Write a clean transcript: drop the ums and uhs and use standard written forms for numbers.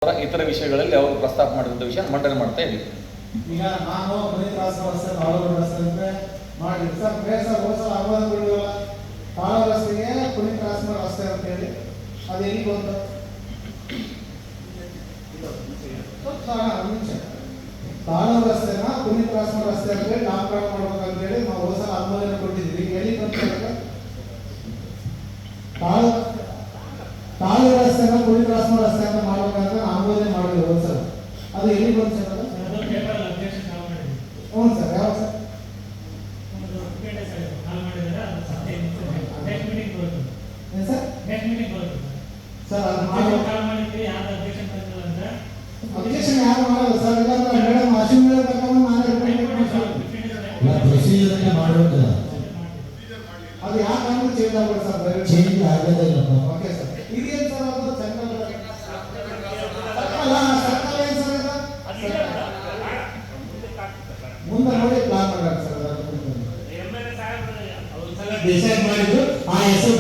ಇತರ ವಿಷಯಗಳಲ್ಲಿ ಅವರು ಪ್ರಸ್ತಾಪ ಮಾಡಿದಂಥ ವಿಷಯ ಮಂಡನೆ ಮಾಡ್ತಾ ಇದ್ದೀವಿ. ಈಗ ನಾನು ಪುನೀತ್ ರಾಜ್ಕುಮಾರ್ ರಸ್ತೆ ತಾಳೂರು ರಸ್ತೆ ಅಂತ ಮಾಡಿ ಸರ್ ಬೇರೆ ಸರ್ ಹೋದ ಸಲ ಆಹ್ವಾನಗಳಿಲ್ಲ ತಾಳೂರು ರಸ್ತೆಗೆ ಪುನೀತ್ ರಾಜ್ಕುಮಾರ್ ರಸ್ತೆ ಅಂತ ಹೇಳಿ ಅದು ಎಲ್ಲಿ ಬಂತು ತಾಳೂರು ರಸ್ತೆನ ಪುನೀತ್ ರಾಜ್ಕುಮಾರ್ ರಸ್ತೆ ಅಂತ ಹೇಳಿ ನಾಮಕರಣ ಮಾಡ್ಬೇಕಂತ ಹೇಳಿ ನಾವು ಹೋದ ಸಲ ಅನುಮೋದನೆ ಕೊಟ್ಟಿದ್ವಿ. ಈಗ ಎಲ್ಲಿ ಬಂತು ತಾಳೂರು ರಸ್ತೆನ ಪುನೀತ್ ರಾಜ್ಕುಮಾರ್ ರಸ್ತೆ ಅಂತ ಮಾಡ್ಬೇಕಂತ ಅನುಮೋದನೆ ಮಾಡಿದ್ವಿ ಹೋದ ಸಲ. ಅದು ಎಲ್ಲಿ ಬಂತು ಸರ್? ಹ್ಞೂ ಸರ್. ಯಾವ ಸರ್? ಸರ್ ಅದು ಅಬ್ಜೆಕ್ಷನ್ ಯಾರು ಮಾಡಲ್ಲ ಸರ್. ಇಲ್ಲಾಂದ್ರೆ ಮೇಡಮ್ ಅಶ್ವಿನಿ ಮೇಡಮ್ ಬೇಕಾದ್ರೆ ಮಾಡಬೇಕಲ್ಲ ಅದು ಯಾಕೆ ಅಂದ್ರೆ ಚೇಂಜ್ ಆಗ್ಬೋದು ಸರ್. ಚೇಂಜ್ ಆಗೋದಿಲ್ಲ. Okay sir. ಇದೇನು ಸರ್ ಅದು ಸರ್ಕಲ್ ಸರ್ಕಲ್ ಏನು ಸರ್ ಇದು? ಮುಂದೆ ನೋಡಿ ಪ್ಲಾನ್ ಮಾಡ್ಬೇಕು ಸರ್. ಡಿಸೈಡ್ ಮಾಡಿದ್ರು ಆ ಹೆಸರು